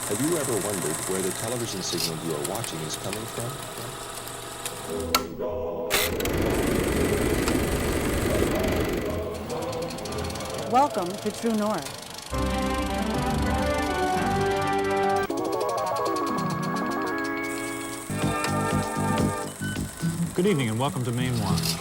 Have you ever wondered where the television signal you are watching is coming from? Welcome to True North. Good evening and welcome to Maine Watch.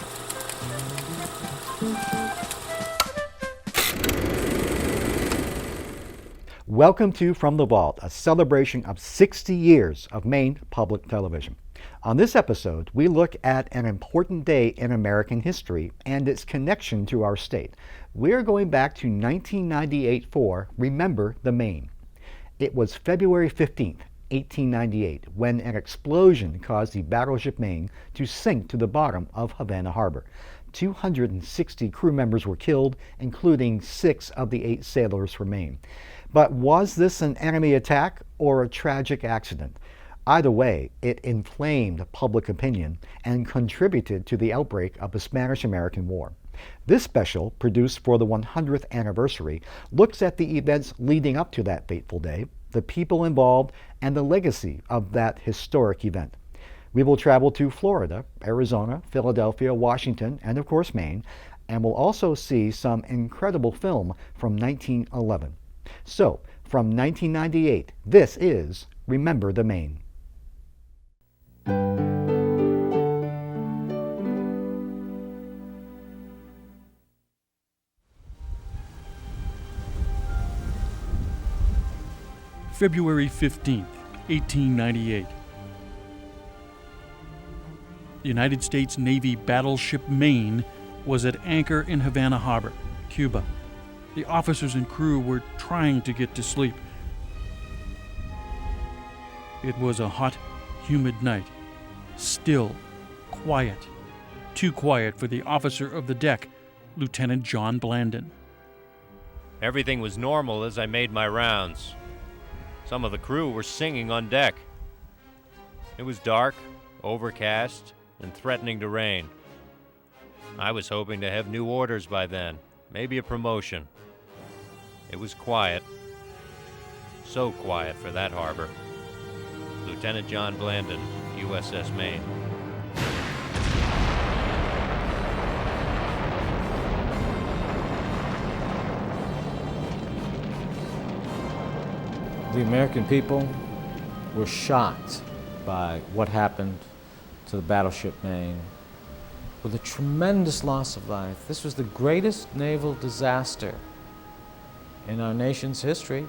Welcome to From the Vault, a celebration of 60 years of Maine public television. On this episode, we look at an important day in American history and its connection to our state. We're going back to 1998 for Remember the Maine. It was February 15th, 1898, when an explosion caused the battleship Maine to sink to the bottom of Havana Harbor. 260 crew members were killed, including 6 of the 8 sailors from Maine. But was this an enemy attack or a tragic accident? Either way, it inflamed public opinion and contributed to the outbreak of the Spanish-American War. This special, produced for the 100th anniversary, looks at the events leading up to that fateful day, the people involved, and the legacy of that historic event. We will travel to Florida, Arizona, Philadelphia, Washington, and of course Maine, and we'll also see some incredible film from 1911. So, from 1998, this is Remember the Maine. February 15th, 1898. The United States Navy battleship Maine was at anchor in Havana Harbor, Cuba. The officers and crew were trying to get to sleep. It was a hot, humid night. Still, quiet. Too quiet for the officer of the deck, Lieutenant John Blandon. Everything was normal as I made my rounds. Some of the crew were singing on deck. It was dark, overcast, and threatening to rain. I was hoping to have new orders by then, maybe a promotion. It was quiet. So quiet for that harbor. Lieutenant John Blandon, U.S.S. Maine. The American people were shocked by what happened to the battleship Maine, with a tremendous loss of life. This was the greatest naval disaster in our nation's history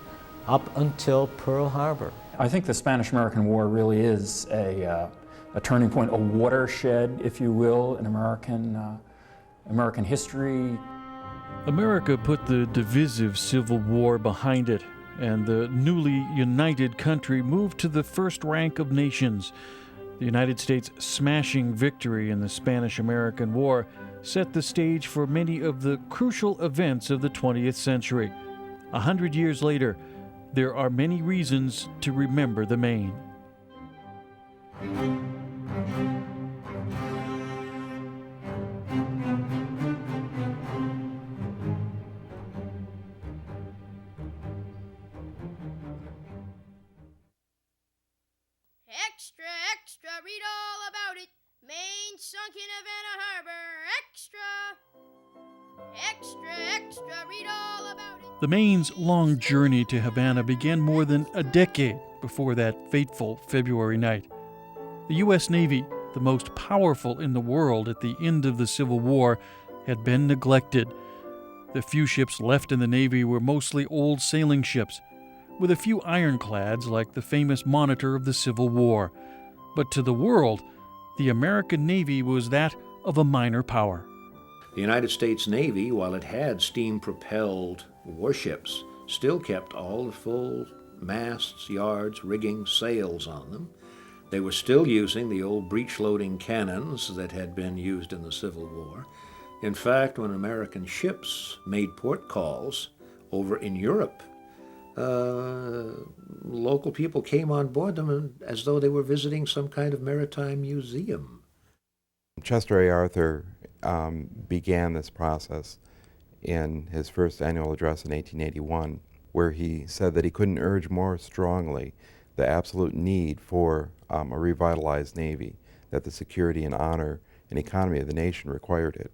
up until Pearl Harbor. I think the Spanish-American War really is a turning point, a watershed, if you will, in American history. America put the divisive Civil War behind it, and the newly united country moved to the first rank of nations. The United States' smashing victory in the Spanish-American War set the stage for many of the crucial events of the 20th century. 100 years later, there are many reasons to remember the Maine. Extra, extra, read all about it. Maine sunk in Havana Harbor. Extra, extra, extra, read all about it. The Maine's long journey to Havana began more than a decade before that fateful February night. The U.S. Navy, the most powerful in the world at the end of the Civil War, had been neglected. The few ships left in the Navy were mostly old sailing ships, with a few ironclads like the famous Monitor of the Civil War. But to the world, the American Navy was that of a minor power. The United States Navy, while it had steam-propelled warships, still kept all the full masts, yards, rigging, sails on them. They were still using the old breech-loading cannons that had been used in the Civil War. In fact, when American ships made port calls over in Europe, local people came on board them as though they were visiting some kind of maritime museum. Chester A. Arthur began this process in his first annual address in 1881, where he said that he couldn't urge more strongly the absolute need for a revitalized Navy, that the security and honor and economy of the nation required it.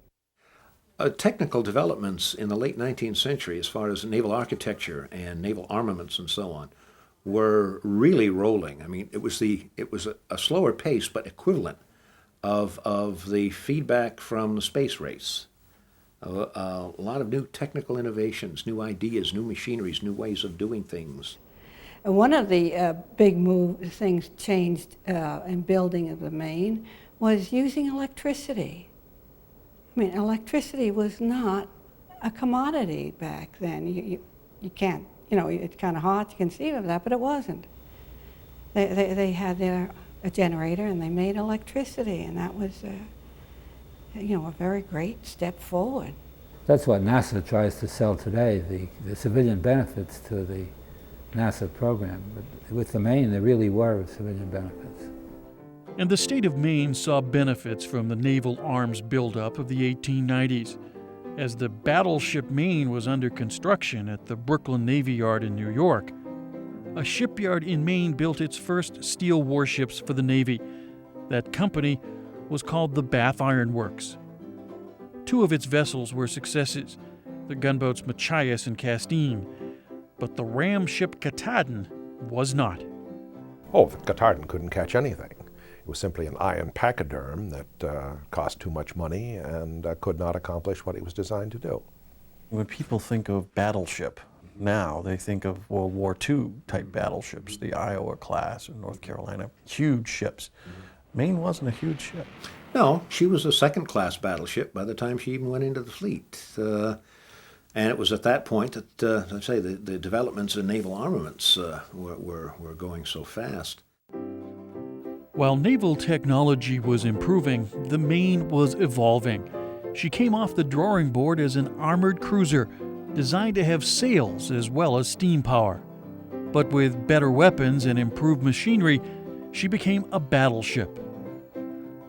Technical developments in the late 19th century, as far as naval architecture and naval armaments and so on, were really rolling. I mean, it was a slower pace, but equivalent of the feedback from the space race. A lot of new technical innovations, new ideas, new machineries, new ways of doing things. One of the big things changed in building of the Maine was using electricity. I mean, electricity was not a commodity back then. You can't, it's kind of hard to conceive of that, but it wasn't. They had a generator and they made electricity, and that was a very great step forward. That's what NASA tries to sell today, the civilian benefits to the NASA program. But with the Maine, there really were civilian benefits. And the state of Maine saw benefits from the naval arms buildup of the 1890s. As the battleship Maine was under construction at the Brooklyn Navy Yard in New York, a shipyard in Maine built its first steel warships for the Navy. That company was called the Bath Iron Works. Two of its vessels were successes, the gunboats Machias and Castine, but the ram ship Katahdin was not. Oh, the Katahdin couldn't catch anything. It was simply an iron pachyderm that cost too much money and could not accomplish what it was designed to do. When people think of battleship now, they think of World War II type battleships, the Iowa class or North Carolina, huge ships. Maine wasn't a huge ship. No, she was a second-class battleship by the time she even went into the fleet. And it was at that point that, I'd say, the developments in naval armaments were going so fast. While naval technology was improving, the Maine was evolving. She came off the drawing board as an armored cruiser, designed to have sails as well as steam power. But with better weapons and improved machinery, she became a battleship.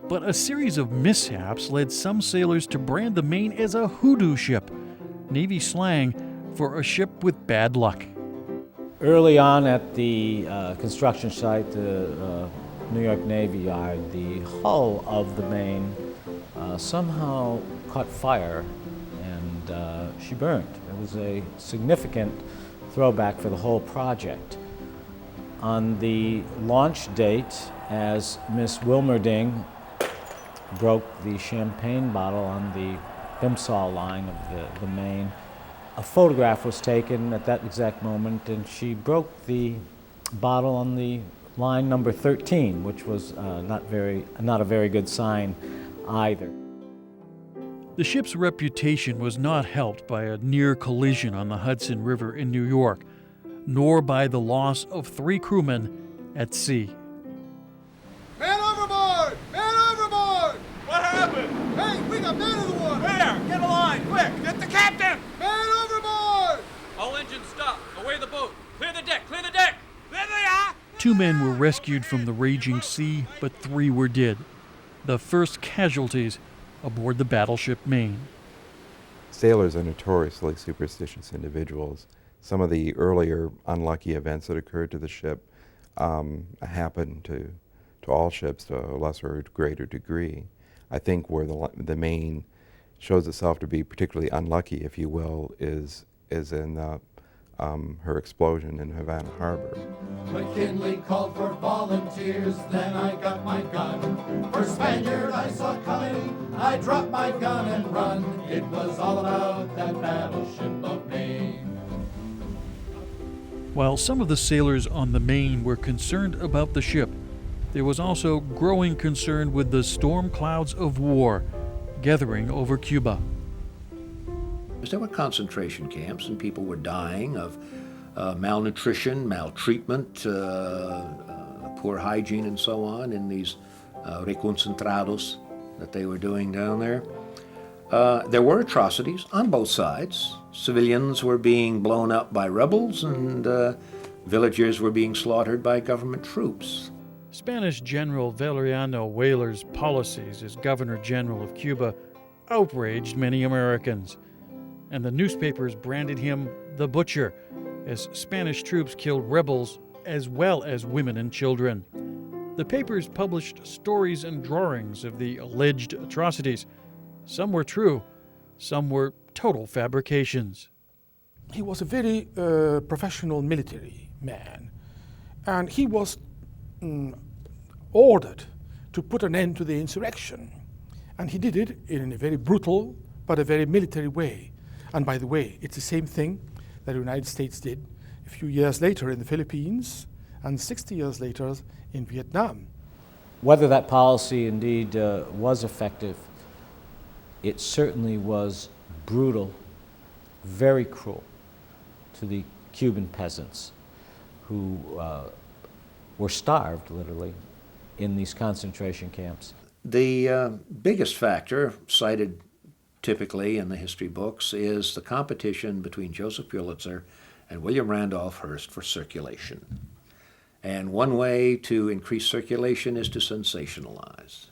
But a series of mishaps led some sailors to brand the Maine as a hoodoo ship, Navy slang for a ship with bad luck. Early on at the construction site, the New York Navy Yard, the hull of the Maine somehow caught fire and she burned. It was a significant throwback for the whole project. On the launch date, as Miss Wilmerding broke the champagne bottle on the Bimsall line of the Maine, a photograph was taken at that exact moment, and she broke the bottle on the line number 13, which was not a very good sign either. The ship's reputation was not helped by a near collision on the Hudson River in New York, nor by the loss of 3 crewmen at sea. Man overboard! Man overboard! What happened? Hey, we got man in the water! Where? Get a line, quick! Get the captain! Man overboard! All engines stop. Away the boat. Clear the deck. Clear the deck. There they are! 2 men were rescued from the raging sea, but 3 were dead. The first casualties aboard the battleship Maine. Sailors are notoriously superstitious individuals. Some of the earlier unlucky events that occurred to the ship happened to all ships to a lesser or greater degree. I think where the Maine shows itself to be particularly unlucky, if you will, is in her explosion in Havana Harbor. McKinley called for volunteers, then I got my gun. First Spaniard I saw coming, I dropped my gun and run. It was all about that battleship of Maine. While some of the sailors on the Maine were concerned about the ship, there was also growing concern with the storm clouds of war gathering over Cuba. There were concentration camps, and people were dying of malnutrition, maltreatment, poor hygiene, and so on in these reconcentrados that they were doing down there. There were atrocities on both sides. Civilians were being blown up by rebels, and villagers were being slaughtered by government troops. Spanish General Valeriano Weyler's policies as Governor General of Cuba outraged many Americans. and the newspapers branded him the Butcher, as Spanish troops killed rebels as well as women and children. The papers published stories and drawings of the alleged atrocities. Some were true, some were total fabrications. He was a very professional military man, and he was ordered to put an end to the insurrection. And he did it in a very brutal but a very military way. And by the way, it's the same thing that the United States did a few years later in the Philippines and 60 years later in Vietnam. Whether that policy indeed was effective, it certainly was brutal, very cruel to the Cuban peasants who were starved, literally, in these concentration camps. The biggest factor cited typically in the history books is the competition between Joseph Pulitzer and William Randolph Hearst for circulation. And one way to increase circulation is to sensationalize.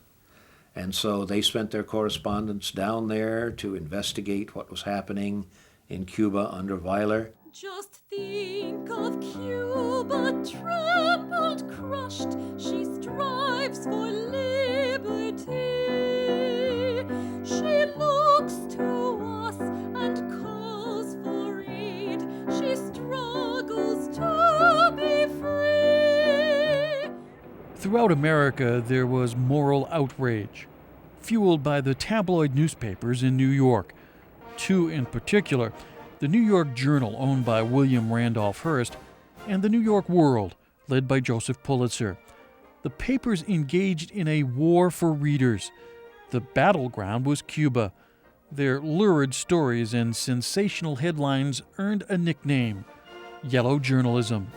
And so they spent their correspondence down there to investigate what was happening in Cuba under Weyler. Just think of Cuba, trampled, crushed. She strives for liberty. She looks to us and calls for aid. She struggles to be free. Throughout America, there was moral outrage, fueled by the tabloid newspapers in New York. Two in particular, the New York Journal, owned by William Randolph Hearst, and the New York World, led by Joseph Pulitzer. The papers engaged in a war for readers. The battleground was Cuba. Their lurid stories and sensational headlines earned a nickname: yellow journalism.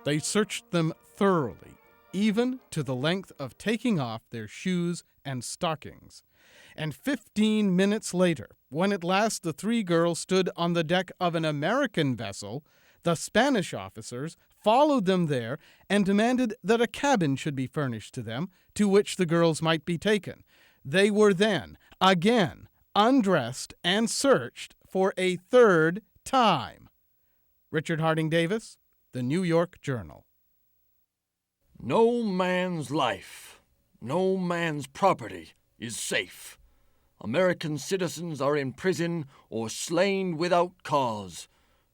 They searched them thoroughly, even to the length of taking off their shoes and stockings. And 15 minutes later, when at last the three girls stood on the deck of an American vessel, the Spanish officers followed them there and demanded that a cabin should be furnished to them, to which the girls might be taken. They were then, again, undressed and searched for a third time. Richard Harding Davis, The New York Journal. No man's life, no man's property is safe. American citizens are in prison or slain without cause.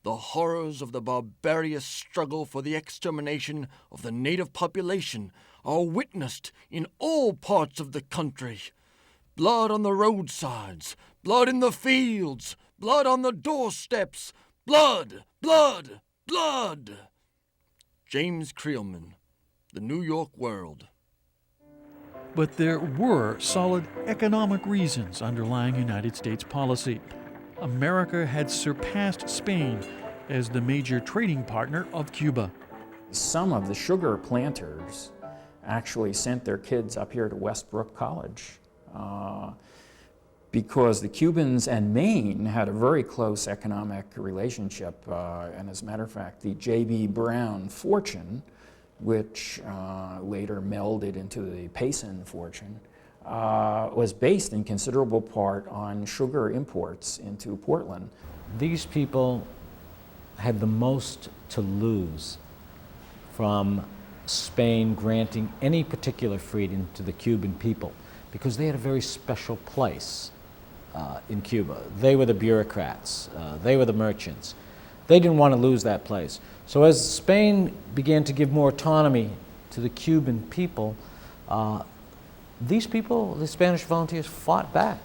The horrors of the barbarous struggle for the extermination of the native population are witnessed in all parts of the country. Blood on the roadsides, blood in the fields, blood on the doorsteps, blood, blood, blood. James Creelman, The New York World. But there were solid economic reasons underlying United States policy. America had surpassed Spain as the major trading partner of Cuba. Some of the sugar planters actually sent their kids up here to Westbrook College because the Cubans and Maine had a very close economic relationship. And as a matter of fact, the J.B. Brown fortune, which later melded into the Payson fortune, was based in considerable part on sugar imports into Portland. These people had the most to lose from Spain granting any particular freedom to the Cuban people because they had a very special place in Cuba. They were the bureaucrats, they were the merchants. They didn't want to lose that place. So as Spain began to give more autonomy to the Cuban people, these people, the Spanish volunteers, fought back.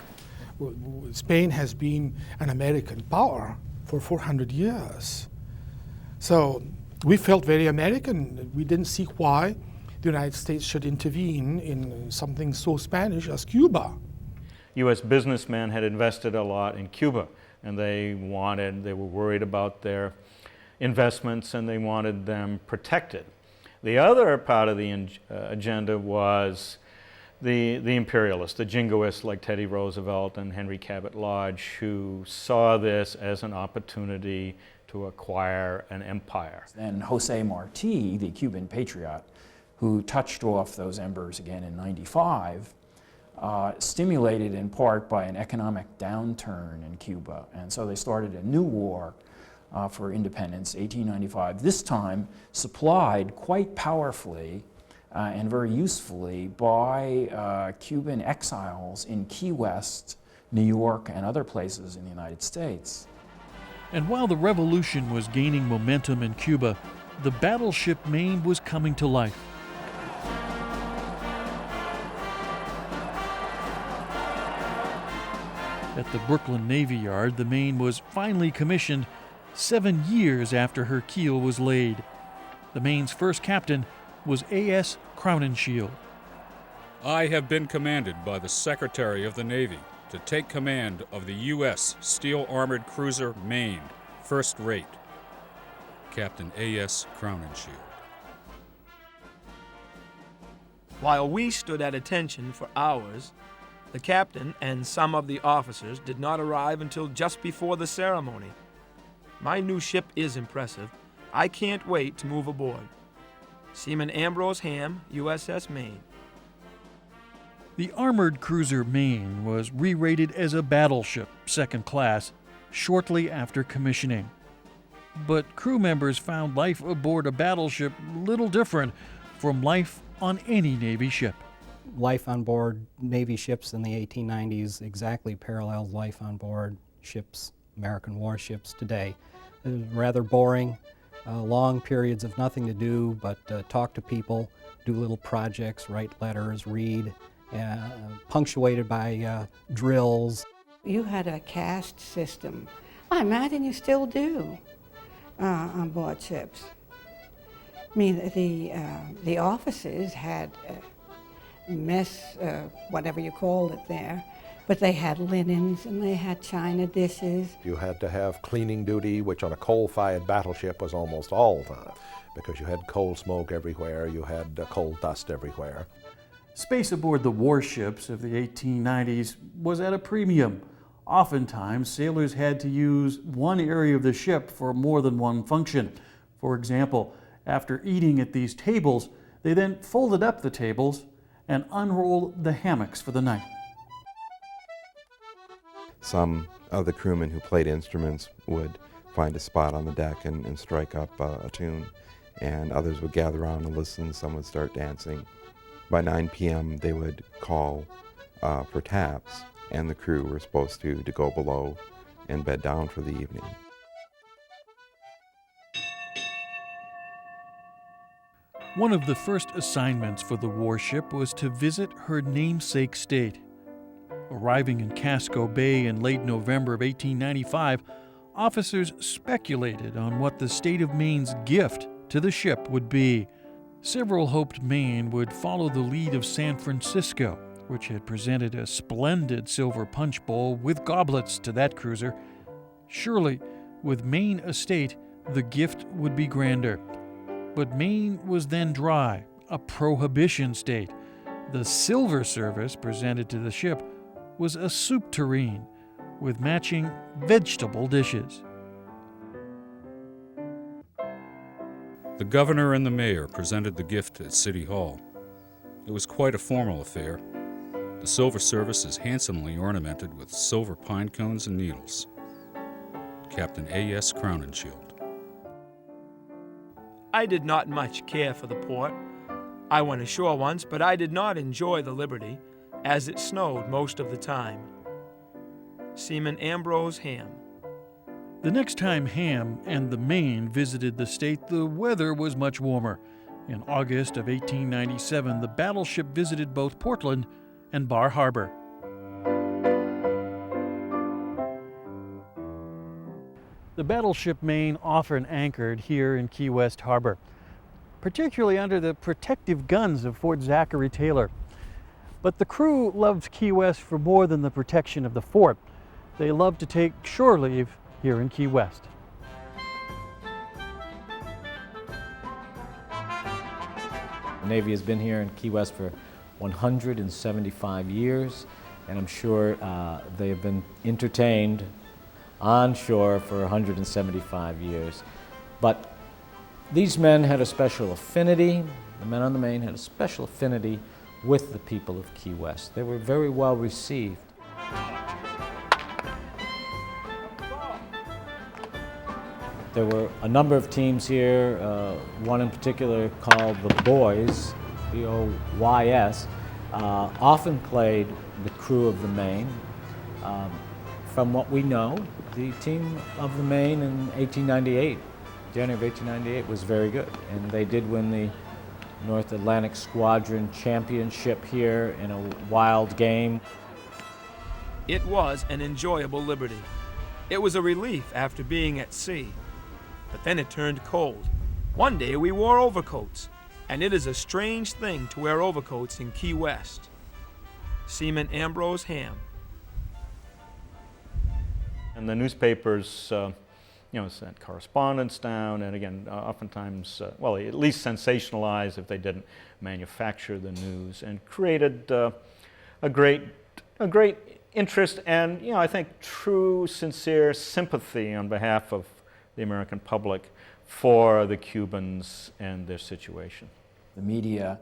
Spain has been an American power for 400 years. So we felt very American. We didn't see why the United States should intervene in something so Spanish as Cuba. U.S. businessmen had invested a lot in Cuba, and they were worried about their investments and they wanted them protected. The other part of the agenda was the imperialists, the jingoists like Teddy Roosevelt and Henry Cabot Lodge, who saw this as an opportunity to acquire an empire. And Jose Marti, the Cuban patriot, who touched off those embers again in '95, stimulated in part by an economic downturn in Cuba. And so they started a new war for independence, 1895, this time supplied quite powerfully and very usefully by Cuban exiles in Key West, New York, and other places in the United States. And while the revolution was gaining momentum in Cuba, the battleship Maine was coming to life. At the Brooklyn Navy Yard, the Maine was finally commissioned 7 years after her keel was laid. The Maine's first captain was A.S. Crowninshield. I have been commanded by the Secretary of the Navy to take command of the U.S. steel-armored cruiser Maine, first rate. Captain A.S. Crowninshield. While we stood at attention for hours, the captain and some of the officers did not arrive until just before the ceremony. My new ship is impressive. I can't wait to move aboard. Seaman Ambrose Ham, U.S.S. Maine. The armored cruiser Maine was re-rated as a battleship, second class, shortly after commissioning. But crew members found life aboard a battleship little different from life on any Navy ship. Life on board Navy ships in the 1890s exactly parallels life on board ships, American warships today. It was rather boring, long periods of nothing to do but talk to people, do little projects, write letters, read, punctuated by drills. You had a caste system. I imagine you still do on board ships. I mean, the officers had mess, whatever you called it there, but they had linens and they had china dishes. You had to have cleaning duty, which on a coal-fired battleship was almost all the time, because you had coal smoke everywhere, you had coal dust everywhere. Space aboard the warships of the 1890s was at a premium. Oftentimes, sailors had to use one area of the ship for more than one function. For example, after eating at these tables, they then folded up the tables and unrolled the hammocks for the night. Some of the crewmen who played instruments would find a spot on the deck and strike up a tune, and others would gather around and listen. Some would start dancing. By 9 p.m. they would call for taps, and the crew were supposed to go below and bed down for the evening. One of the first assignments for the warship was to visit her namesake state. Arriving in Casco Bay in late November of 1895, officers speculated on what the state of Maine's gift to the ship would be. Several hoped Maine would follow the lead of San Francisco, which had presented a splendid silver punch bowl with goblets to that cruiser. Surely, with Maine estate, the gift would be grander. But Maine was then dry, a prohibition state. The silver service presented to the ship was a soup tureen with matching vegetable dishes. The governor and the mayor presented the gift at City Hall. It was quite a formal affair. The silver service is handsomely ornamented with silver pine cones and needles. Captain A.S. Crowninshield. I did not much care for the port. I went ashore once, but I did not enjoy the liberty, as it snowed most of the time. Seaman Ambrose Ham. The next time Ham and the Maine visited the state, the weather was much warmer. In August of 1897, the battleship visited both Portland and Bar Harbor. The battleship Maine often anchored here in Key West Harbor, particularly under the protective guns of Fort Zachary Taylor. But the crew loved Key West for more than the protection of the fort. They loved to take shore leave here in Key West. The Navy has been here in Key West for 175 years, and I'm sure they have been entertained on shore for 175 years. But these men had a special affinity, the men on the Maine had a special affinity with the people of Key West. They were very well received. There were a number of teams here, one in particular called the Boys, B-O-Y-S, often played the crew of the Maine. From what we know, the team of the Maine in 1898, January of 1898, was very good, and they did win the North Atlantic Squadron Championship here in a wild game. It was an enjoyable liberty. It was a relief after being at sea. But then it turned cold. One day we wore overcoats, and it is a strange thing to wear overcoats in Key West. Seaman Ambrose Ham. And the newspapers, sent correspondence down, and again, oftentimes, well, at least sensationalized if they didn't manufacture the news, and created a great interest and, I think, true, sincere sympathy on behalf of the American public for the Cubans and their situation. The media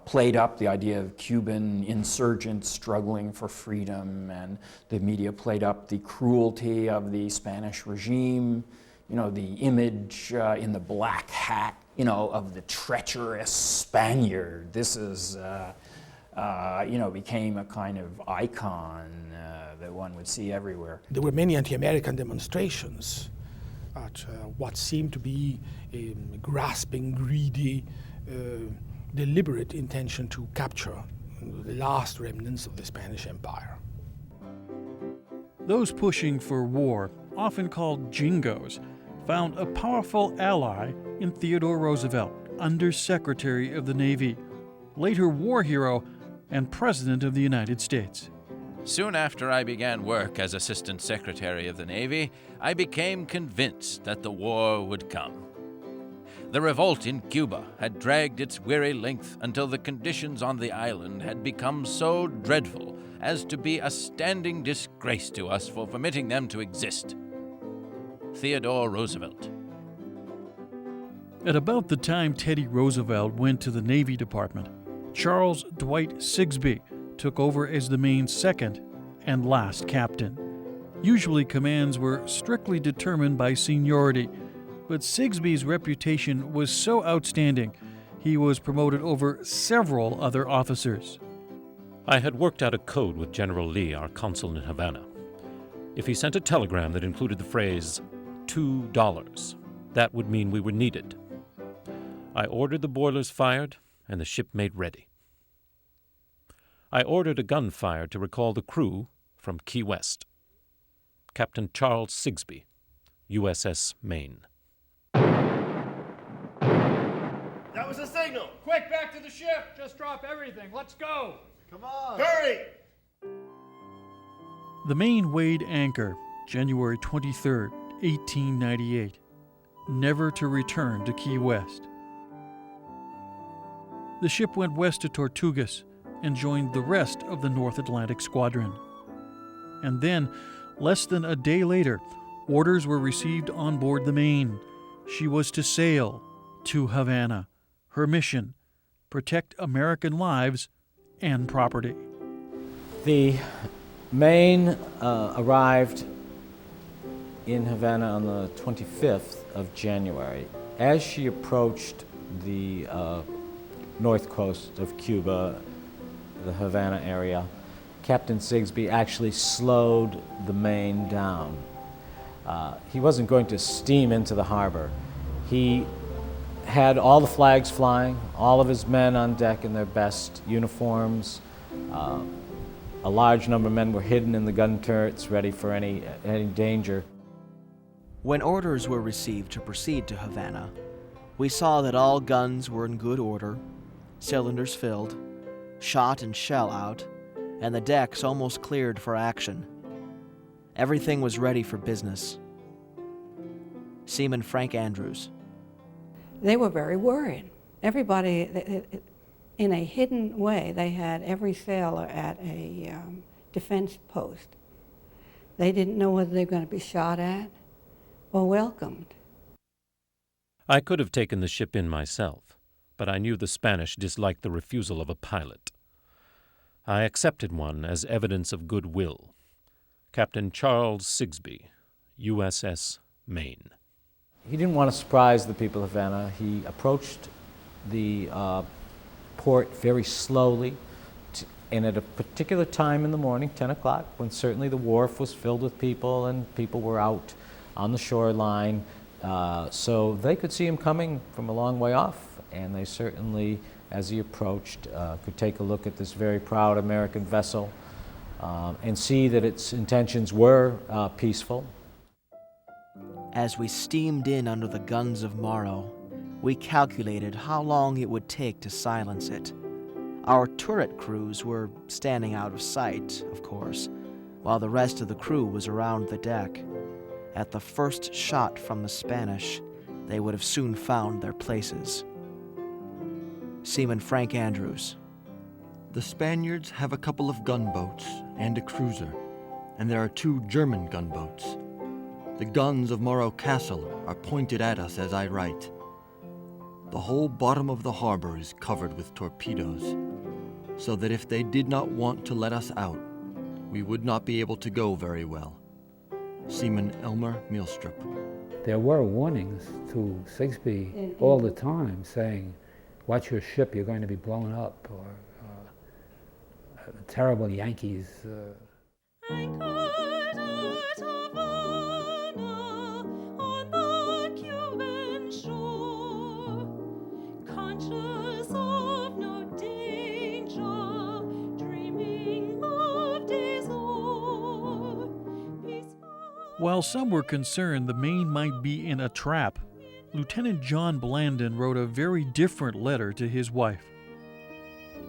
played up the idea of Cuban insurgents struggling for freedom, and the media played up the cruelty of the Spanish regime, the image in the black hat, of the treacherous Spaniard. This is, became a kind of icon that one would see everywhere. There were many anti-American demonstrations at what seemed to be a grasping, greedy, deliberate intention to capture the last remnants of the Spanish Empire. Those pushing for war, often called Jingos, found a powerful ally in Theodore Roosevelt, Under-Secretary of the Navy, later war hero and President of the United States. Soon after I began work as Assistant Secretary of the Navy, I became convinced that the war would come. The revolt in Cuba had dragged its weary length until the conditions on the island had become so dreadful as to be a standing disgrace to us for permitting them to exist. Theodore Roosevelt. At about the time Teddy Roosevelt went to the Navy Department, Charles Dwight Sigsbee took over as the Maine's second and last captain. Usually commands were strictly determined by seniority, but Sigsbee's reputation was so outstanding, he was promoted over several other officers. I had worked out a code with General Lee, our consul in Havana. If he sent a telegram that included the phrase, $2, that would mean we were needed. I ordered the boilers fired and the ship made ready. I ordered a gun fired to recall the crew from Key West. Captain Charles Sigsbee, U.S.S. Maine. That was a signal. Quick, back to the ship. Just drop everything. Let's go. Come on. Hurry. The Maine weighed anchor January 23, 1898, never to return to Key West. The ship went west to Tortugas and joined the rest of the North Atlantic Squadron. And then, less than a day later, orders were received on board the Maine. She was to sail to Havana. Her mission, protect American lives and property. The Maine arrived in Havana on the 25th of January. As she approached the north coast of Cuba, the Havana area, Captain Sigsbee actually slowed the Maine down. He wasn't going to steam into the harbor. He had all the flags flying, all of his men on deck in their best uniforms. A large number of men were hidden in the gun turrets, ready for any danger. When orders were received to proceed to Havana, we saw that all guns were in good order, cylinders filled, shot and shell out, and the decks almost cleared for action. Everything was ready for business. Seaman Frank Andrews. They were very worried. Everybody, in a hidden way, they had every sailor at a defense post. They didn't know whether they were going to be shot at or welcomed. I could have taken the ship in myself, but I knew the Spanish disliked the refusal of a pilot. I accepted one as evidence of goodwill. Captain Charles Sigsbee, U.S.S. Maine. He didn't want to surprise the people of Havana. He approached the port very slowly, and at a particular time in the morning, 10 o'clock, when certainly the wharf was filled with people and people were out on the shoreline, so they could see him coming from a long way off, and they certainly, as he approached, could take a look at this very proud American vessel and see that its intentions were peaceful. As we steamed in under the guns of Morro, we calculated how long it would take to silence it. Our turret crews were standing out of sight, of course, while the rest of the crew was around the deck. At the first shot from the Spanish, they would have soon found their places. Seaman Frank Andrews. The Spaniards have a couple of gunboats and a cruiser, and there are 2 German gunboats. The guns of Morro Castle are pointed at us as I write. The whole bottom of the harbor is covered with torpedoes, so that if they did not want to let us out, we would not be able to go very well. Seaman Elmer Meelstrup. There were warnings to Sigsbee all the time saying, watch your ship, you're going to be blown up, or terrible Yankees. Anchored at Havana on the Cuban shore, conscious of no danger, dreaming of days o'er. While some were concerned the Maine might be in a trap, Lieutenant John Blandon wrote a very different letter to his wife.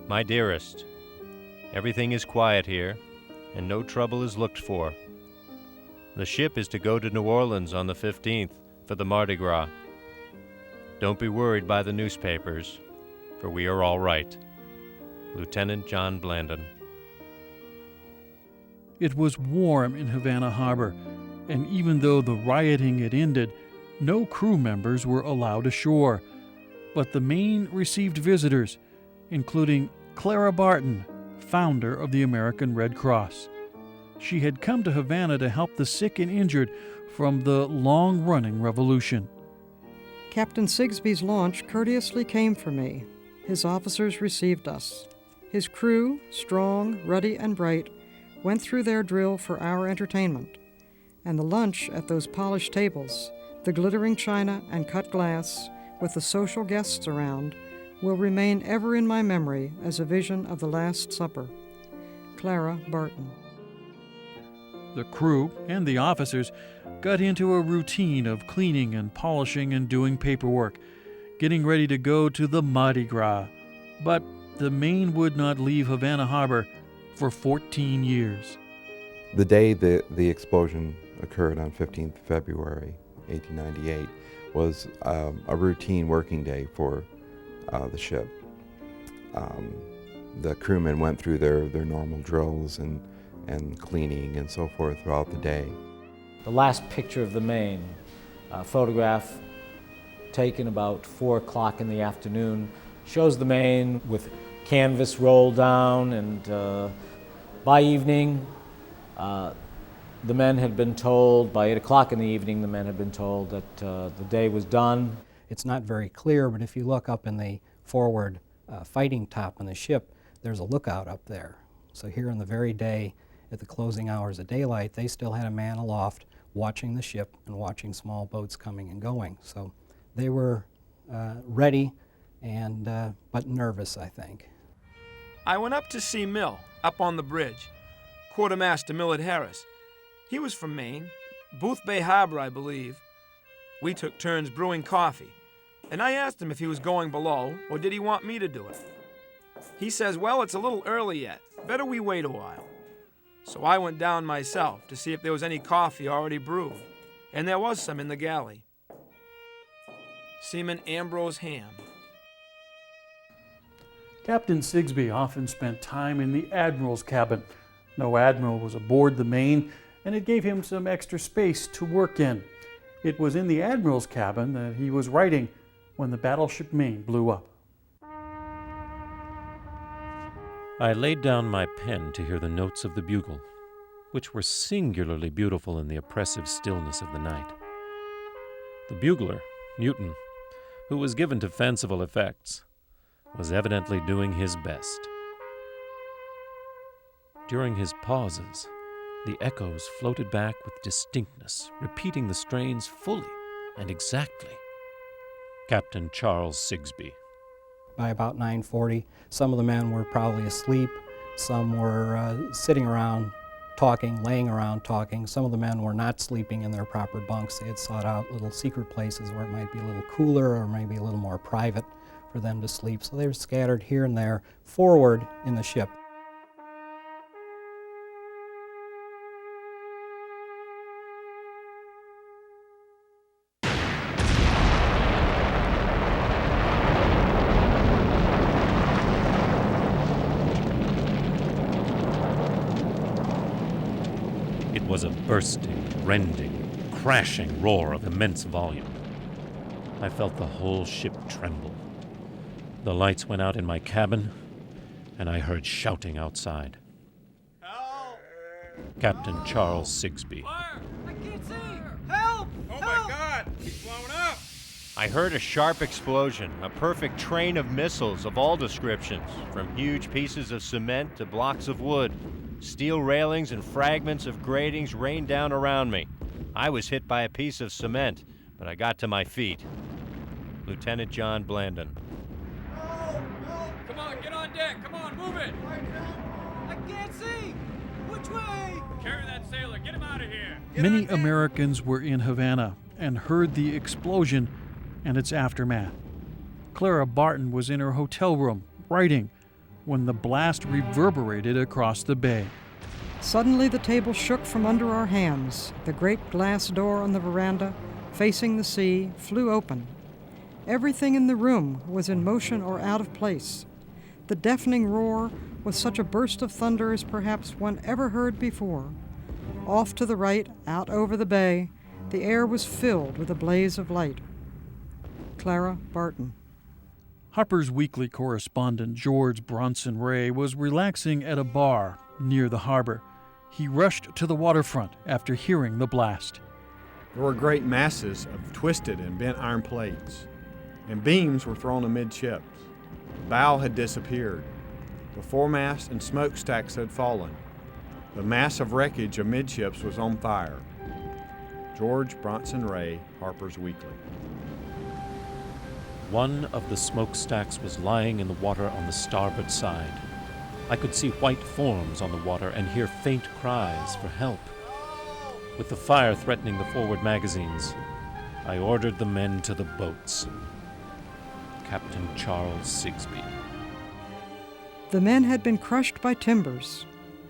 My dearest, everything is quiet here, and no trouble is looked for. The ship is to go to New Orleans on the 15th for the Mardi Gras. Don't be worried by the newspapers, for we are all right. Lieutenant John Blandon. It was warm in Havana Harbor, and even though the rioting had ended, no crew members were allowed ashore. But the Maine received visitors, including Clara Barton, founder of the American Red Cross. She had come to Havana to help the sick and injured from the long-running revolution. Captain Sigsbee's launch courteously came for me. His officers received us. His crew, strong, ruddy, and bright, went through their drill for our entertainment. And the lunch at those polished tables, the glittering china and cut glass, with the social guests around, will remain ever in my memory as a vision of the Last Supper. Clara Barton. The crew and the officers got into a routine of cleaning and polishing and doing paperwork, getting ready to go to the Mardi Gras. But the Maine would not leave Havana Harbor for 14 years. The day the explosion occurred on 15th February 1898 was a routine working day for the ship. The crewmen went through their normal drills and cleaning and so forth throughout the day. The last picture of the Maine, a photograph taken about 4 o'clock in the afternoon, shows the Maine with canvas rolled down, and by evening, the men had been told, by 8 o'clock in the evening, the men had been told that the day was done. It's not very clear, but if you look up in the forward fighting top on the ship, there's a lookout up there. So here on the very day, at the closing hours of daylight, they still had a man aloft watching the ship and watching small boats coming and going. So they were ready, and but nervous, I think. I went up to see Mill, up on the bridge. Quartermaster Millard Harris. He was from Maine, Booth Bay Harbor, I believe. We took turns brewing coffee, and I asked him if he was going below, or did he want me to do it. He says, well, it's a little early yet. Better we wait a while. So I went down myself to see if there was any coffee already brewed, and there was some in the galley. Seaman Ambrose Ham. Captain Sigsbee often spent time in the admiral's cabin. No admiral was aboard the Maine, and it gave him some extra space to work in. It was in the admiral's cabin that he was writing when the battleship Maine blew up. I laid down my pen to hear the notes of the bugle, which were singularly beautiful in the oppressive stillness of the night. The bugler, Newton, who was given to fanciful effects, was evidently doing his best. During his pauses, the echoes floated back with distinctness, repeating the strains fully and exactly. Captain Charles Sigsbee. By about 9:40, some of the men were probably asleep. Some were sitting around talking, laying around talking. Some of the men were not sleeping in their proper bunks. They had sought out little secret places where it might be a little cooler or maybe a little more private for them to sleep. So they were scattered here and there forward in the ship. It was a bursting, rending, crashing roar of immense volume. I felt the whole ship tremble. The lights went out in my cabin, and I heard shouting outside. Help! Captain Charles Sigsbee. Fire! I can't see! Help! Oh my God! He's blowing up! I heard a sharp explosion, a perfect train of missiles of all descriptions, from huge pieces of cement to blocks of wood. Steel railings and fragments of gratings rained down around me. I was hit by a piece of cement, but I got to my feet. Lieutenant John Blandon. Come on, get on deck! Come on, move it! I can't see! Which way? Carry that sailor, get him out of here! Many Americans were in Havana and heard the explosion and its aftermath. Clara Barton was in her hotel room, writing, when the blast reverberated across the bay. Suddenly the table shook from under our hands. The great glass door on the veranda, facing the sea, flew open. Everything in the room was in motion or out of place. The deafening roar was such a burst of thunder as perhaps one ever heard before. Off to the right, out over the bay, the air was filled with a blaze of light. Clara Barton. Harper's Weekly correspondent George Bronson Ray was relaxing at a bar near the harbor. He rushed to the waterfront after hearing the blast. There were great masses of twisted and bent iron plates, and beams were thrown amidships. The bow had disappeared. The foremast and smokestacks had fallen. The mass of wreckage amidships was on fire. George Bronson Ray, Harper's Weekly. One of the smokestacks was lying in the water on the starboard side. I could see white forms on the water and hear faint cries for help. With the fire threatening the forward magazines, I ordered the men to the boats. Captain Charles Sigsbee. The men had been crushed by timbers,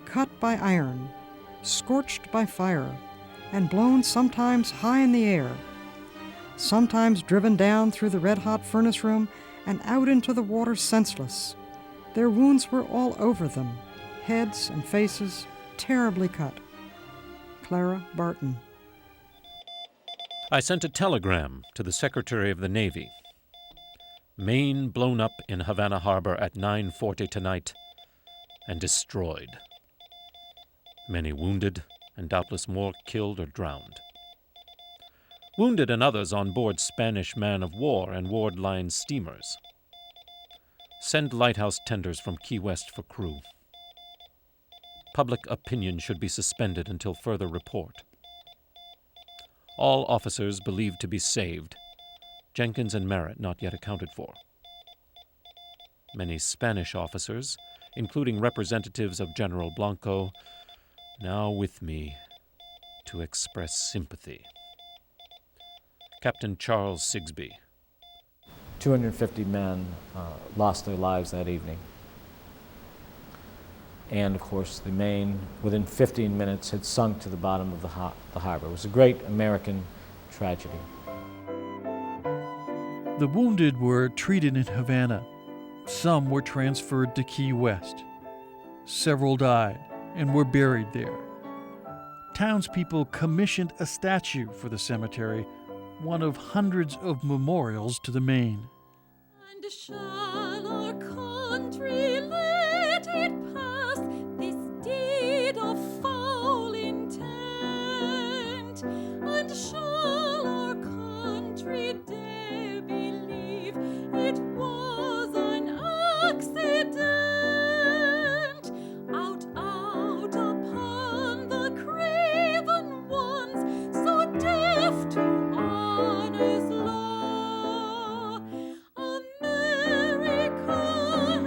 cut by iron, scorched by fire, and blown sometimes high in the air, sometimes driven down through the red-hot furnace room and out into the water senseless. Their wounds were all over them, heads and faces terribly cut. Clara Barton. I sent a telegram to the Secretary of the Navy. Maine blown up in Havana Harbor at 9:40 tonight and destroyed. Many wounded and doubtless more killed or drowned. Wounded and others on board Spanish man-of-war and Ward Line steamers. Send lighthouse tenders from Key West for crew. Public opinion should be suspended until further report. All officers believed to be saved. Jenkins and Merritt not yet accounted for. Many Spanish officers, including representatives of General Blanco, now with me to express sympathy. Captain Charles Sigsbee. 250 men lost their lives that evening. And of course, the Maine, within 15 minutes, had sunk to the bottom of the harbor. It was a great American tragedy. The wounded were treated in Havana. Some were transferred to Key West. Several died and were buried there. Townspeople commissioned a statue for the cemetery, one of hundreds of memorials to the Maine. And shall our country let it out upon the craven ones, so deaf to honor's law. America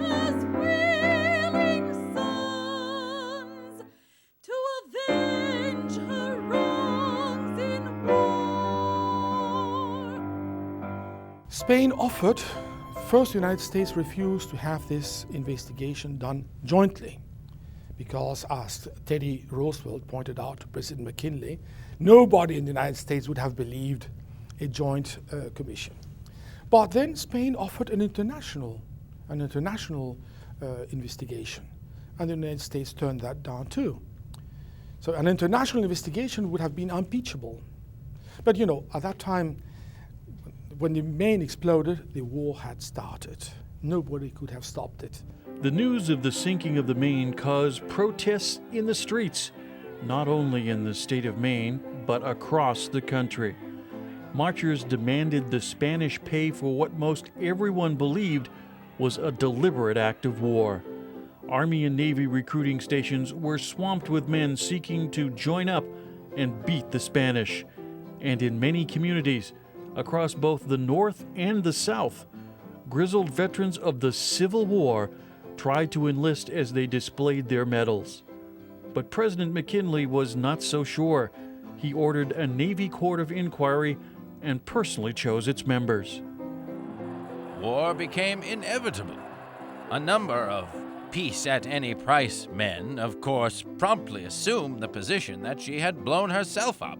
has willing sons to avenge her wrongs in war. Spain offered. First, the United States refused to have this investigation done jointly because, as Teddy Roosevelt pointed out to President McKinley, nobody in the United States would have believed a joint commission. But then Spain offered an international investigation, and the United States turned that down too. So an international investigation would have been unimpeachable. But you know, at that time, when the Maine exploded, the war had started. Nobody could have stopped it. The news of the sinking of the Maine caused protests in the streets, not only in the state of Maine, but across the country. Marchers demanded the Spanish pay for what most everyone believed was a deliberate act of war. Army and Navy recruiting stations were swamped with men seeking to join up and beat the Spanish. And in many communities, across both the North and the South, grizzled veterans of the Civil War tried to enlist as they displayed their medals. But President McKinley was not so sure. He ordered a Navy court of inquiry and personally chose its members. War became inevitable. A number of peace-at-any-price men, of course, promptly assumed the position that she had blown herself up.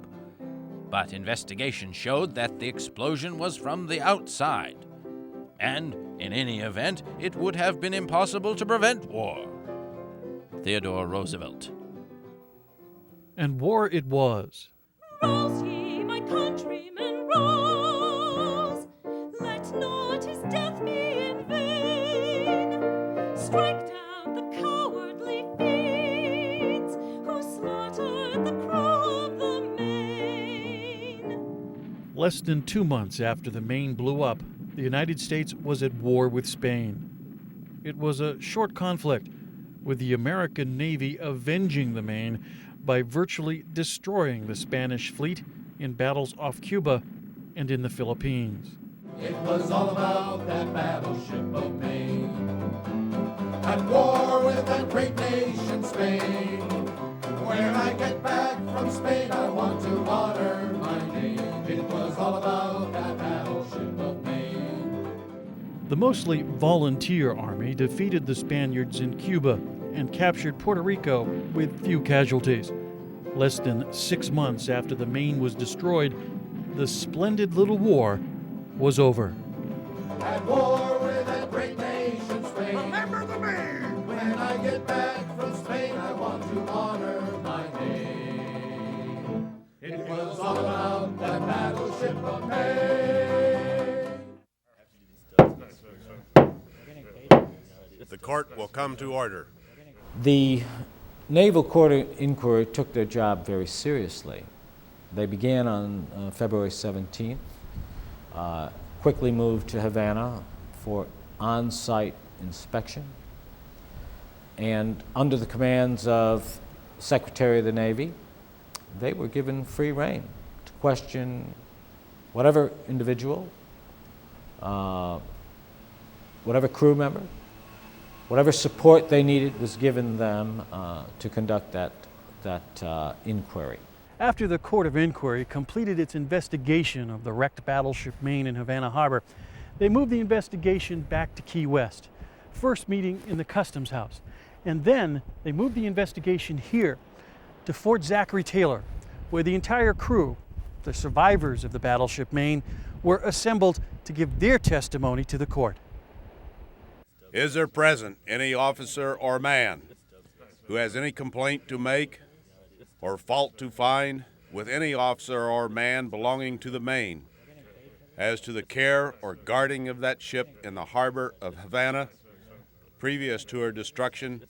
But investigation showed that the explosion was from the outside. And, in any event, it would have been impossible to prevent war. Theodore Roosevelt. And war it was. Rouse ye, my countrymen, rouse! Let not his death be in vain. Strike down the cowardly fiends who slaughtered the crew of the Maine. Less than 2 months after the Maine blew up, the United States was at war with Spain. It was a short conflict, with the American Navy avenging the Maine by virtually destroying the Spanish fleet in battles off Cuba and in the Philippines. It was all about that battleship of Maine, at war with that great nation Spain. When I get back from Spain, I want to honor my name. It was all about that battleship of Maine. The mostly volunteer army defeated the Spaniards in Cuba and captured Puerto Rico with few casualties. Less than 6 months after the Maine was destroyed, the splendid little war was over. At war with that great nation Spain. Remember the Maine! When I get back from Spain, I want to honor my name. It was all about that battleship of Maine. The court will come to order. The Naval Court of Inquiry took their job very seriously. They began on February 17th, quickly moved to Havana for on-site inspection, and under the commands of Secretary of the Navy, they were given free rein to question whatever individual, whatever crew member, whatever support they needed was given them to conduct that inquiry. After the Court of Inquiry completed its investigation of the wrecked battleship Maine in Havana Harbor, they moved the investigation back to Key West, first meeting in the Customs House. And then they moved the investigation here to Fort Zachary Taylor, where the entire crew, the survivors of the battleship Maine, were assembled to give their testimony to the court. Is there present any officer or man who has any complaint to make or fault to find with any officer or man belonging to the Maine as to the care or guarding of that ship in the harbor of Havana previous to her destruction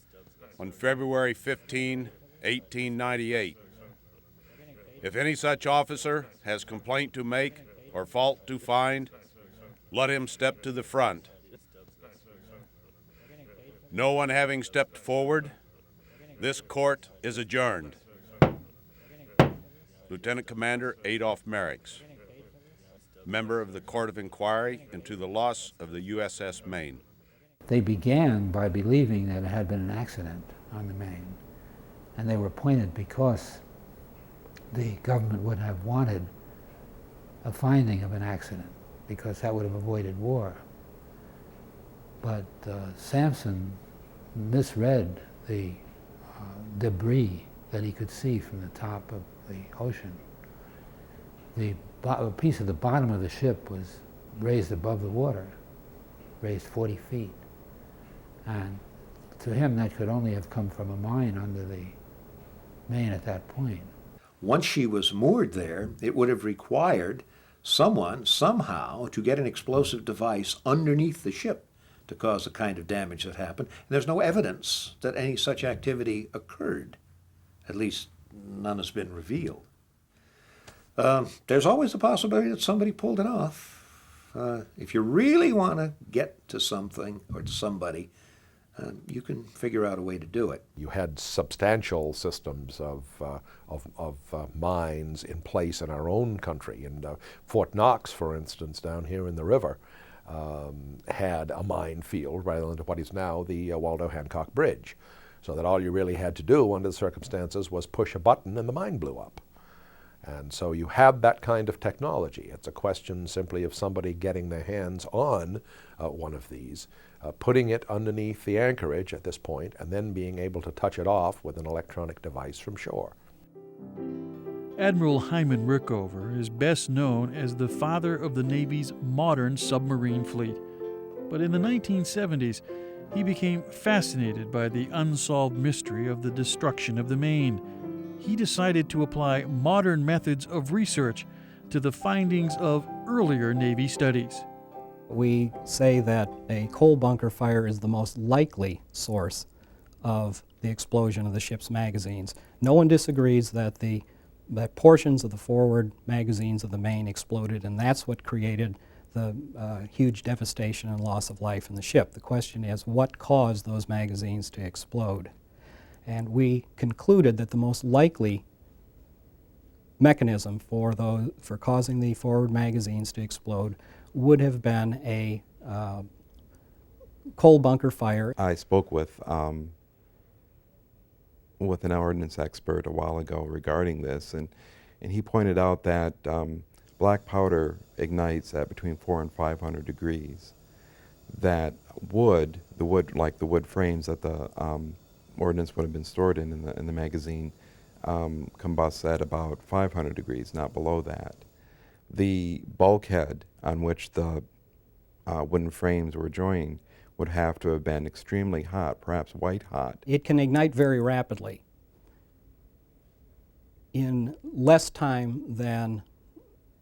on February 15, 1898? If any such officer has complaint to make or fault to find, let him step to the front. No one having stepped forward, this court is adjourned. Lieutenant Commander Adolph Merricks, member of the Court of Inquiry into the loss of the U.S.S. Maine. They began by believing that it had been an accident on the Maine, and they were appointed because the government would have wanted a finding of an accident, because that would have avoided war. But Sampson misread the debris that he could see from the top of the ocean. A piece of the bottom of the ship was raised above the water, raised 40 feet. And to him, that could only have come from a mine under the Maine at that point. Once she was moored there, it would have required someone, somehow, to get an explosive device underneath the ship to cause the kind of damage that happened. And there's no evidence that any such activity occurred. At least, none has been revealed. There's always the possibility that somebody pulled it off. If you really want to get to something or to somebody, you can figure out a way to do it. You had substantial systems of mines in place in our own country. And Fort Knox, for instance, down here in the river, had a minefield right into what is now the Waldo Hancock Bridge. So that all you really had to do under the circumstances was push a button and the mine blew up. And so you have that kind of technology. It's a question simply of somebody getting their hands on one of these, putting it underneath the anchorage at this point, and then being able to touch it off with an electronic device from shore. Admiral Hyman Rickover is best known as the father of the Navy's modern submarine fleet. But in the 1970s, he became fascinated by the unsolved mystery of the destruction of the Maine. He decided to apply modern methods of research to the findings of earlier Navy studies. We say that a coal bunker fire is the most likely source of the explosion of the ship's magazines. No one disagrees that that portions of the forward magazines of the Maine exploded, and that's what created the huge devastation and loss of life in the ship. The question is, what caused those magazines to explode? And we concluded that the most likely mechanism for causing the forward magazines to explode would have been a coal bunker fire. I spoke with an ordnance expert a while ago regarding this, and he pointed out that black powder ignites at between 400 and 500 degrees. That wood, like the wood frames that the ordnance would have been stored in the magazine, combusts at about 500 degrees, not below that. The bulkhead on which the wooden frames were joined would have to have been extremely hot, perhaps white hot. It can ignite very rapidly. In less time than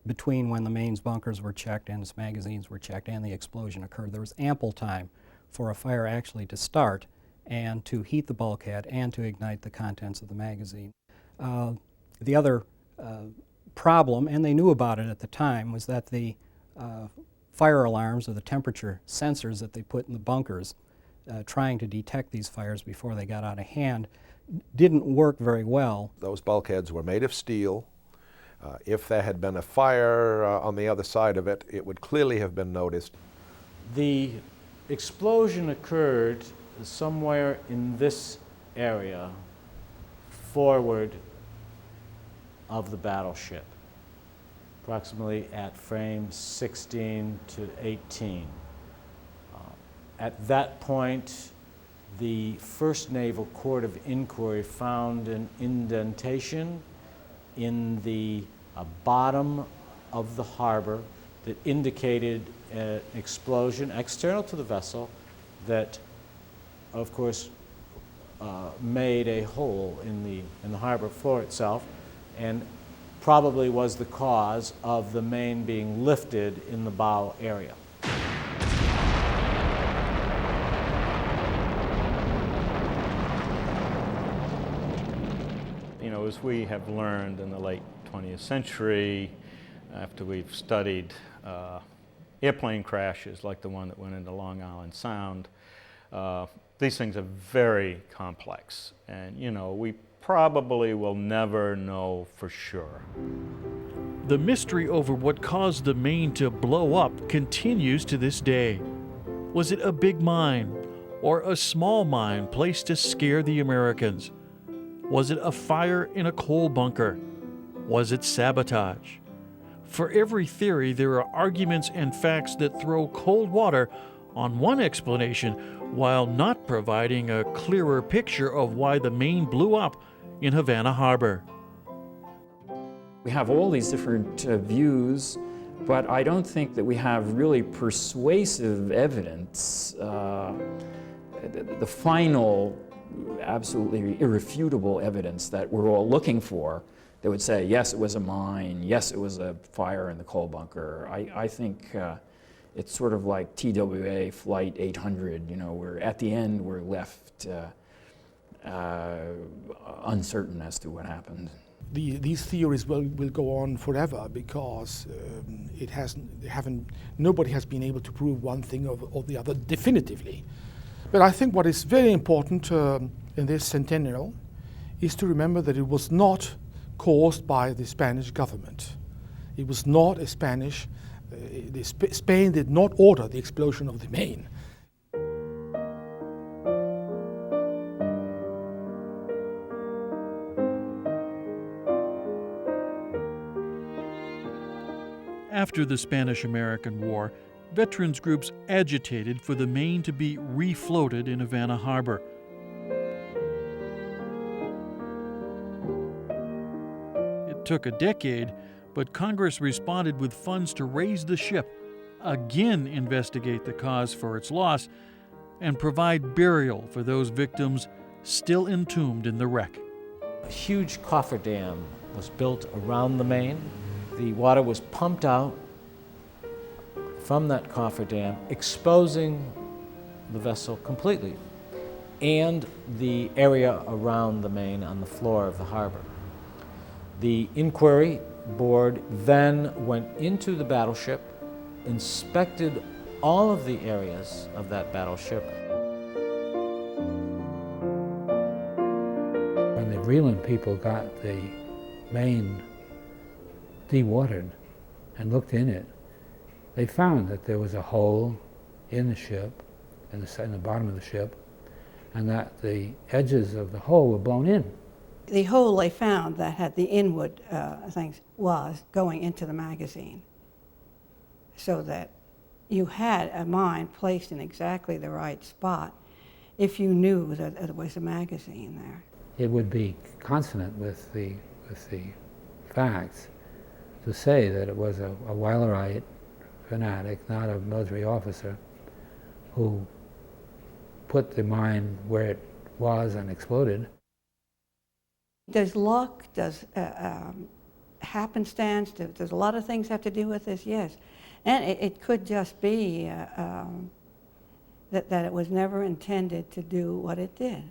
between when the Maine's bunkers were checked and its magazines were checked and the explosion occurred, there was ample time for a fire actually to start and to heat the bulkhead and to ignite the contents of the magazine. The other problem, and they knew about it at the time, was that the fire alarms or the temperature sensors that they put in the bunkers trying to detect these fires before they got out of hand didn't work very well. Those bulkheads were made of steel. If there had been a fire on the other side of it, it would clearly have been noticed. The explosion occurred somewhere in this area forward of the battleship, approximately at frames 16 to 18. At that point, the First Naval Court of Inquiry found an indentation in the bottom of the harbor that indicated an explosion external to the vessel that, of course, made a hole in the harbor floor itself, and probably was the cause of the Maine being lifted in the bow area. You know, as we have learned in the late 20th century, after we've studied airplane crashes like the one that went into Long Island Sound, these things are very complex, and we probably will never know for sure. The mystery over what caused the Maine to blow up continues to this day. Was it a big mine or a small mine placed to scare the Americans? Was it a fire in a coal bunker? Was it sabotage? For every theory, there are arguments and facts that throw cold water on one explanation while not providing a clearer picture of why the Maine blew up in Havana Harbor. We have all these different views, but I don't think that we have really persuasive evidence, the final, absolutely irrefutable evidence that we're all looking for that would say, yes, it was a mine, yes, it was a fire in the coal bunker. I think it's sort of like TWA Flight 800, where at the end we're left uncertain as to what happened. After the Spanish-American War, veterans groups agitated for the Maine to be refloated in Havana Harbor. It took a decade, but Congress responded with funds to raise the ship, again investigate the cause for its loss, and provide burial for those victims still entombed in the wreck. A huge cofferdam was built around the Maine. The water was pumped out from that cofferdam, exposing the vessel completely and the area around the Maine on the floor of the harbor. The inquiry board then went into the battleship, inspected all of the areas of that battleship. When the Vreeland people got the Maine dewatered and looked in it, they found that there was a hole in the ship, in the bottom of the ship, and that the edges of the hole were blown in. The hole they found that had the inward things was going into the magazine, so that you had a mine placed in exactly the right spot if you knew that there was a magazine there. It would be consonant with the facts to say that it was a Weilerite fanatic, not a military officer, who put the mine where it was and exploded. Does luck, does happenstance, does a lot of things have to do with this? Yes. And it could just be that it was never intended to do what it did.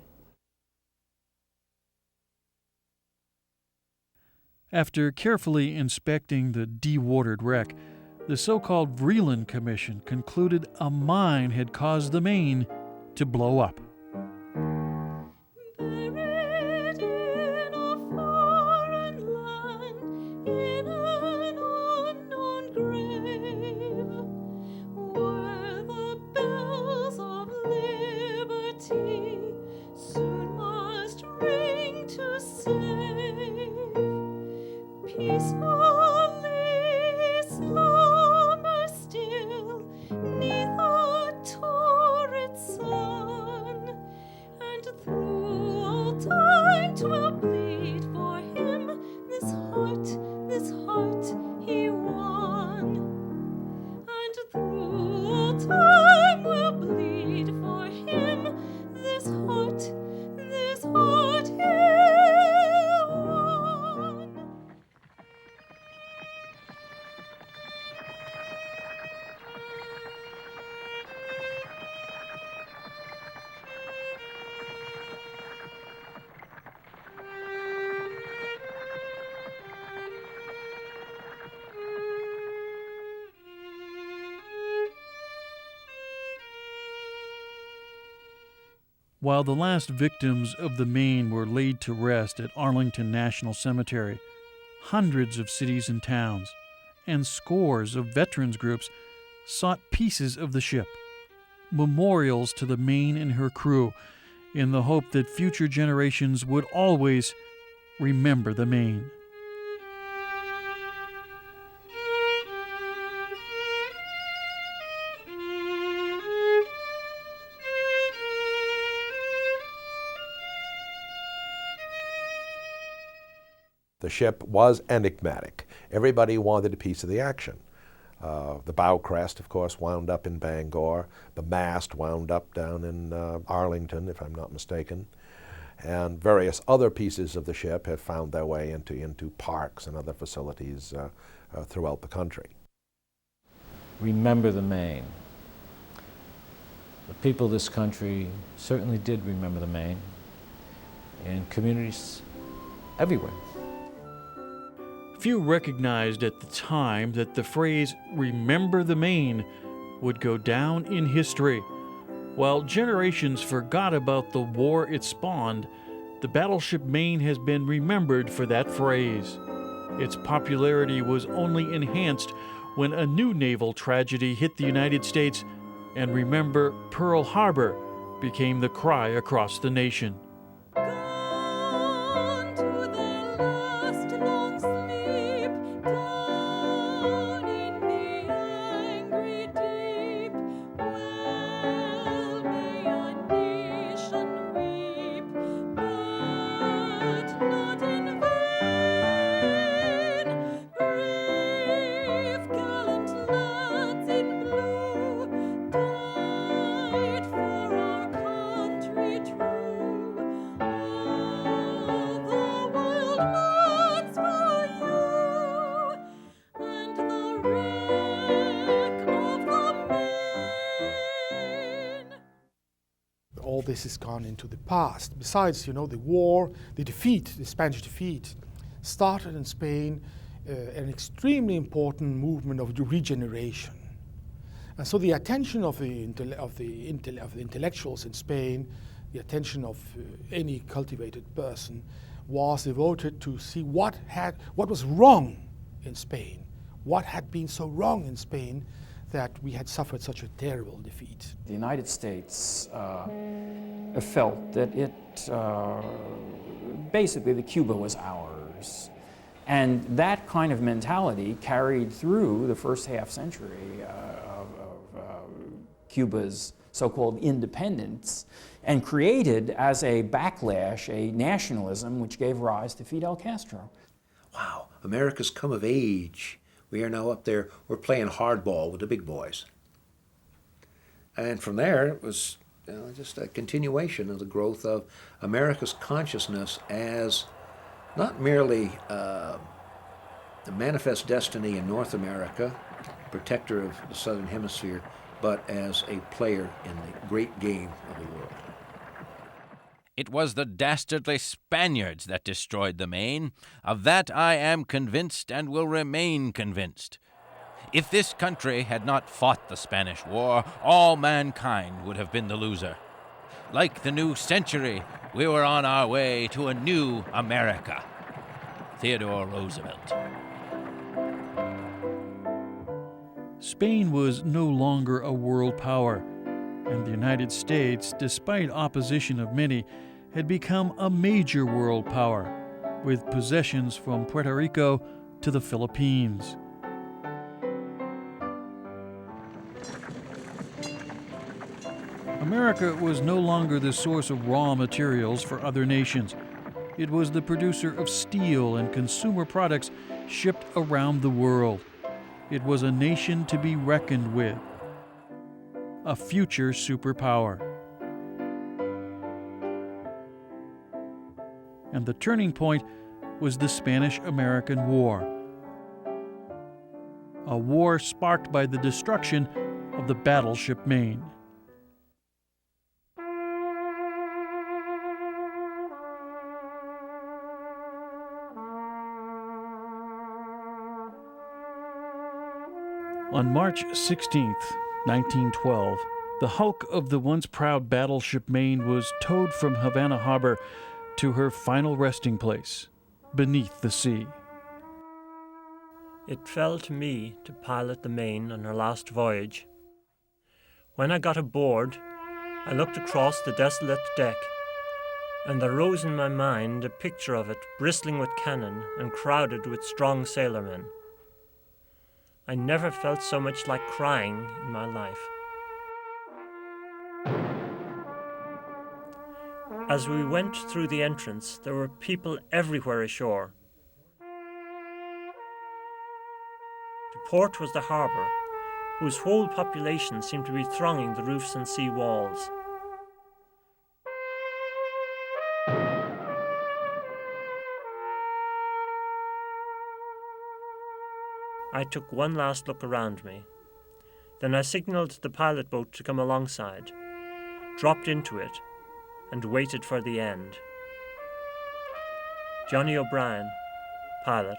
After carefully inspecting the dewatered wreck, the so-called Vreeland Commission concluded a mine had caused the Maine to blow up. Buried in a foreign land, in an unknown grave, where the bells of liberty soon must ring to save. Peacefully slumber still 'neath a torrid sun, and through all time 'twill bleed for him this heart he won, and through all time will bleed for him this heart he won. While the last victims of the Maine were laid to rest at Arlington National Cemetery, hundreds of cities and towns and scores of veterans groups sought pieces of the ship, memorials to the Maine and her crew, in the hope that future generations would always remember the Maine. The ship was enigmatic. Everybody wanted a piece of the action. The bow crest, of course, wound up in Bangor. The mast wound up down in Arlington, if I'm not mistaken. And various other pieces of the ship have found their way into parks and other facilities throughout the country. Remember the Maine. The people of this country certainly did remember the Maine, in communities everywhere. Few recognized at the time that the phrase, "remember the Maine," would go down in history. While generations forgot about the war it spawned, the battleship Maine has been remembered for that phrase. Its popularity was only enhanced when a new naval tragedy hit the United States, and "Remember Pearl Harbor" became the cry across the nation. All this has gone into the past. Besides, the war, the Spanish defeat, started in Spain an extremely important movement of regeneration. And so the attention of the intellectuals in Spain, the attention of any cultivated person, was devoted to see what was wrong in Spain, what had been so wrong in Spain that we had suffered such a terrible defeat. The United States felt that basically the Cuba was ours. And that kind of mentality carried through the first half century of Cuba's so-called independence, and created as a backlash a nationalism which gave rise to Fidel Castro. Wow, America's come of age. We are now up there, we're playing hardball with the big boys. And from there, it was just a continuation of the growth of America's consciousness as not merely the manifest destiny in North America, protector of the Southern Hemisphere, but as a player in the great game of the world. It was the dastardly Spaniards that destroyed the Maine. Of that I am convinced and will remain convinced. If this country had not fought the Spanish War, all mankind would have been the loser. Like the new century, we were on our way to a new America. Theodore Roosevelt. Spain was no longer a world power, and the United States, despite opposition of many, had become a major world power, with possessions from Puerto Rico to the Philippines. America was no longer the source of raw materials for other nations. It was the producer of steel and consumer products shipped around the world. It was a nation to be reckoned with, a future superpower. And the turning point was the Spanish-American War, a war sparked by the destruction of the battleship Maine. On March 16, 1912, the hulk of the once proud battleship Maine was towed from Havana Harbor to her final resting place, beneath the sea. It fell to me to pilot the Maine on her last voyage. When I got aboard, I looked across the desolate deck, and there rose in my mind a picture of it bristling with cannon and crowded with strong sailormen. I never felt so much like crying in my life. As we went through the entrance, there were people everywhere ashore. To port was the harbour, whose whole population seemed to be thronging the roofs and sea walls. I took one last look around me. Then I signalled the pilot boat to come alongside, dropped into it, and waited for the end. Johnny O'Brien, pilot.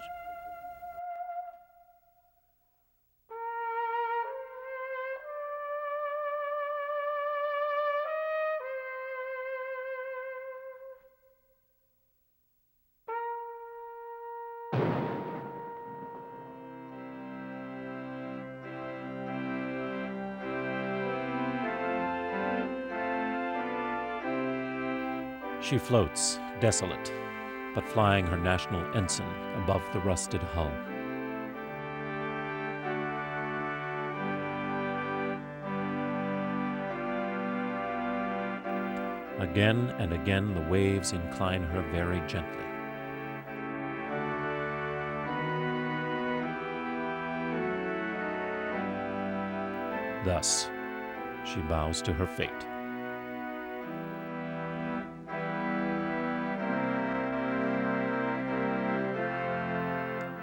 She floats, desolate, but flying her national ensign above the rusted hull. Again and again the waves incline her very gently. Thus, she bows to her fate.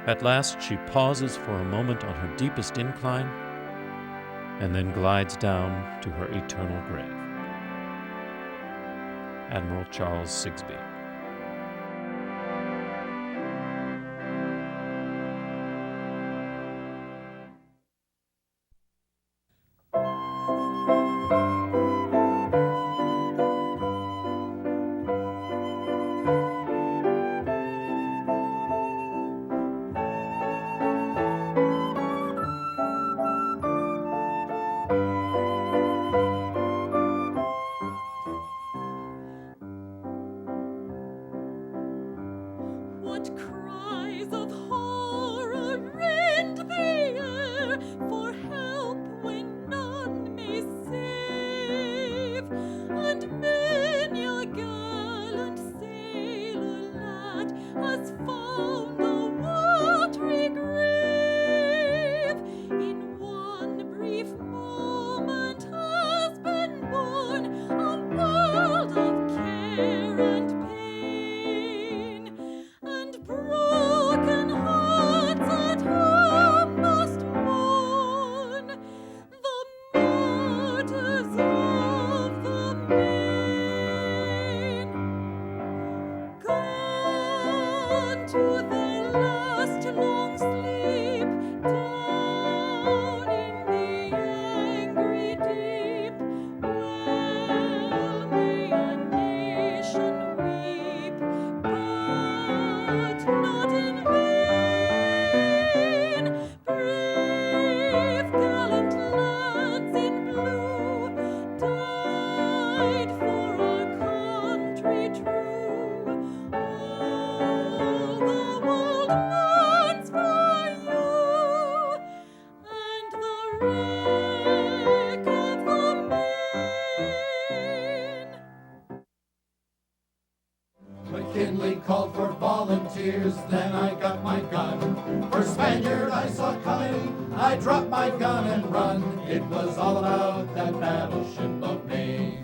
At last, she pauses for a moment on her deepest incline and then glides down to her eternal grave. Admiral Charles Sigsbee. What cries of horror rend the air for help when none may save, and many a gallant sailor lad has found a watery grave. In one brief moment has been born a world of care and pain. Broken hearts at home must mourn the martyrs of the Maine, gone to their last long sleep down in the angry deep. Well may a nation weep, but not in vain. Brave gallant lads in blue died for our country true. All the world mourns for you, and the wreck of the Maine. McKinley called for volunteers, then I got my gun. First Spaniard I saw coming, I dropped my gun and run. It was all about that battleship of Maine.